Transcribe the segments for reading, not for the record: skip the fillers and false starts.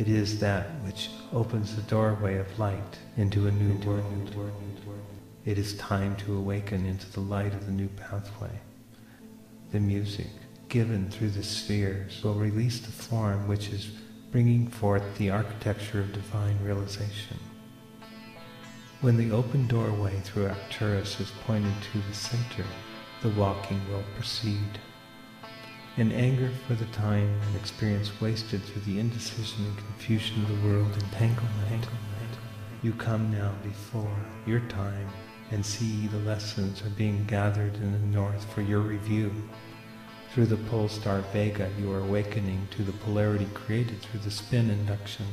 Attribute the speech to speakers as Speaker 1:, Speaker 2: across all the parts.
Speaker 1: It is that which opens the doorway of light into a new world. It is time to awaken into the light of the new pathway. The music, given through the spheres, will release the form which is bringing forth the architecture of divine realization. When the open doorway through Arcturus is pointed to the center, the walking will proceed. In anger for the time and experience wasted through the indecision and confusion of the world entanglement, you come now before your time and see the lessons are being gathered in the north for your review. Through the pole star Vega, you are awakening to the polarity created through the spin induction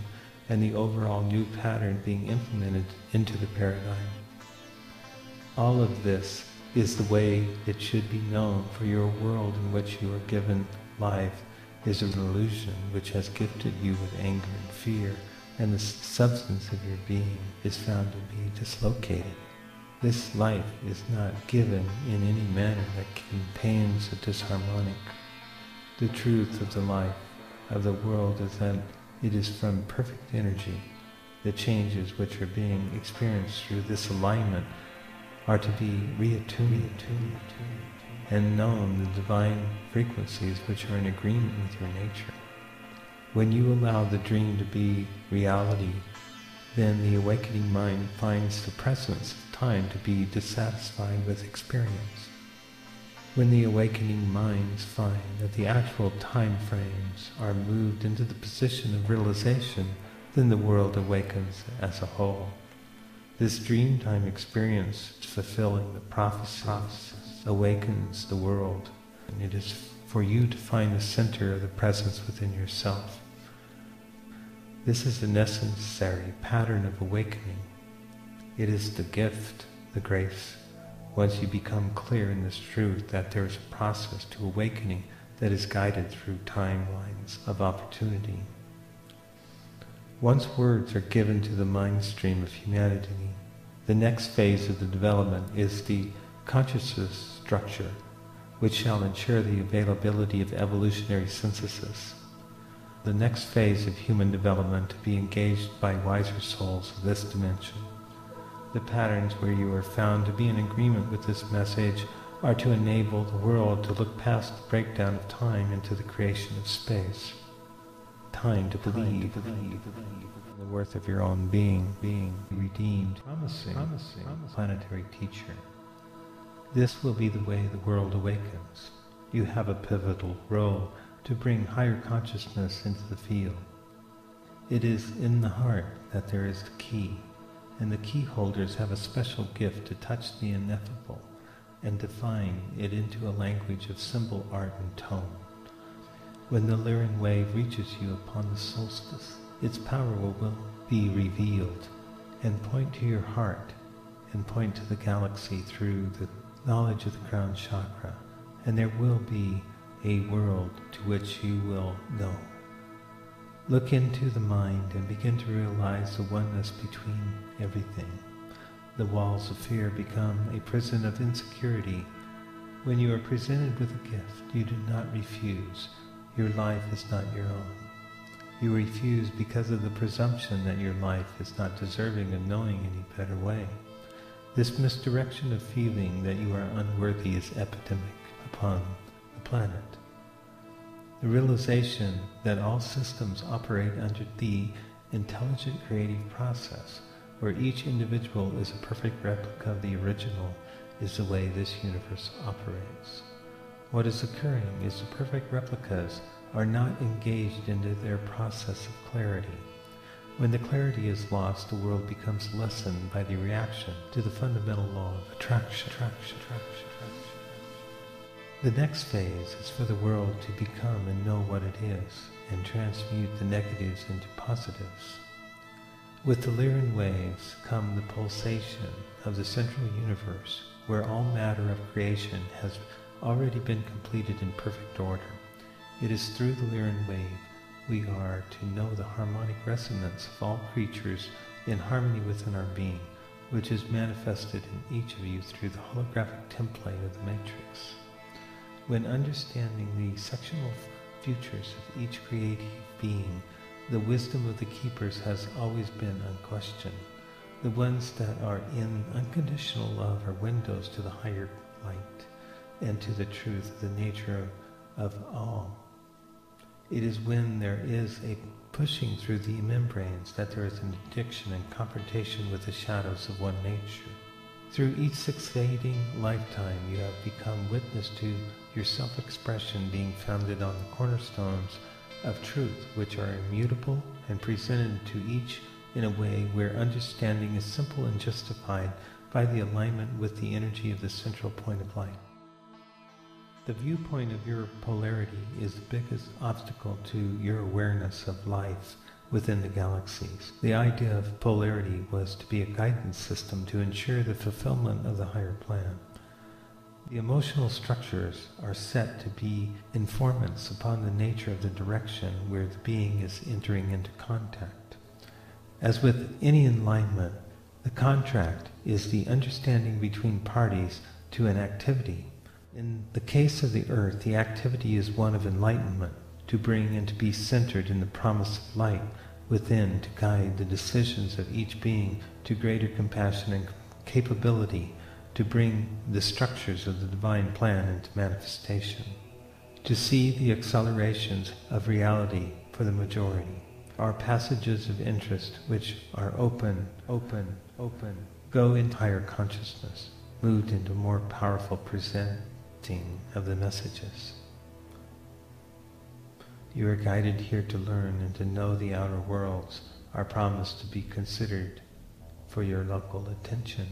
Speaker 1: and the overall new pattern being implemented into the paradigm. All of this is the way it should be known, for your world in which you are given life is an illusion which has gifted you with anger and fear, and the substance of your being is found to be dislocated. This life is not given in any manner that contains a disharmonic. The truth of the life of the world is that it is from perfect energy. The changes which are being experienced through this alignment are to be reattuned and known the divine frequencies which are in agreement with your nature. When you allow the dream to be reality, then the awakening mind finds the presence of time to be dissatisfied with experience. When the awakening minds find that the actual time frames are moved into the position of realization, then the world awakens as a whole. This dreamtime experience, fulfilling the prophecies, awakens the world, and it is for you to find the center of the presence within yourself. This is the necessary pattern of awakening. It is the gift, the grace. Once you become clear in this truth that there is a process to awakening that is guided through timelines of opportunity. Once words are given to the mind stream of humanity, the next phase of the development is the consciousness structure, which shall ensure the availability of evolutionary synthesis. The next phase of human development to be engaged by wiser souls of this dimension. The patterns where you are found to be in agreement with this message are to enable the world to look past the breakdown of time into the creation of space. Time to believe in the worth of your own being redeemed, promising planetary teacher. This will be the way the world awakens. You have a pivotal role to bring higher consciousness into the field. It is in the heart that there is the key, and the key holders have a special gift to touch the ineffable and define it into a language of symbol, art, and tone. When the Lyran wave reaches you upon the solstice, its power will be revealed, and point to your heart, and point to the galaxy through the knowledge of the crown chakra, and there will be a world to which you will know. Look into the mind and begin to realize the oneness between everything. The walls of fear become a prison of insecurity. When you are presented with a gift, you do not refuse. Your life is not your own. You refuse because of the presumption that your life is not deserving of knowing any better way. This misdirection of feeling that you are unworthy is epidemic upon the planet. The realization that all systems operate under the intelligent creative process, where each individual is a perfect replica of the original, is the way this universe operates. What is occurring is the perfect replicas are not engaged into their process of clarity. When the clarity is lost, the world becomes lessened by the reaction to the fundamental law of attraction. The next phase is for the world to become and know what it is, and transmute the negatives into positives. With the Lyran waves come the pulsation of the central universe, where all matter of creation has already been completed in perfect order. It is through the Lyran wave we are to know the harmonic resonance of all creatures in harmony within our being, which is manifested in each of you through the holographic template of the matrix. When understanding the sectional futures of each creative being, The wisdom of the keepers has always been unquestioned. The ones that are in unconditional love are windows to the higher light and to the truth of the nature of all. It is when there is a pushing through the membranes that there is an addiction and confrontation with the shadows of one nature. Through each succeeding lifetime you have become witness to your self-expression being founded on the cornerstones of truth, which are immutable and presented to each in a way where understanding is simple and justified by the alignment with the energy of the central point of light. The viewpoint of your polarity is the biggest obstacle to your awareness of life within the galaxies. The idea of polarity was to be a guidance system to ensure the fulfillment of the higher plan. The emotional structures are set to be informants upon the nature of the direction where the being is entering into contact. As with any alignment, the contract is the understanding between parties to an activity. In the case of the earth, the activity is one of enlightenment, to bring and to be centered in the promise of light within, to guide the decisions of each being to greater compassion and capability, to bring the structures of the divine plan into manifestation, to see the accelerations of reality for the majority. Our passages of interest, which are open, go into higher consciousness, moved into more powerful presenting of the messages. You are guided here to learn and to know the outer worlds are promised to be considered for your local attention.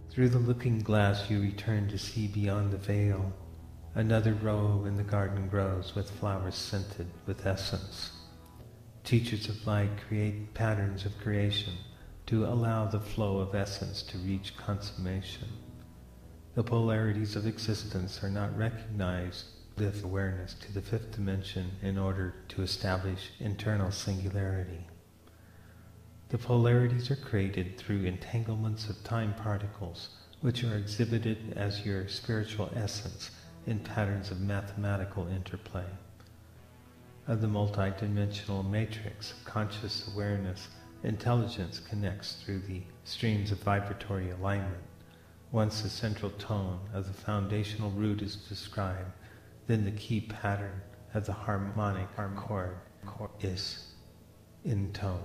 Speaker 1: Through the looking glass you return to see beyond the veil. Another row in the garden grows with flowers scented with essence. Teachers of light create patterns of creation to allow the flow of essence to reach consummation. The polarities of existence are not recognized with awareness to the fifth dimension in order to establish internal singularity. The polarities are created through entanglements of time particles, which are exhibited as your spiritual essence in patterns of mathematical interplay. Of the multidimensional matrix, conscious awareness, intelligence connects through the streams of vibratory alignment. Once the central tone of the foundational root is described, then the key pattern of the harmonic chord is in tone.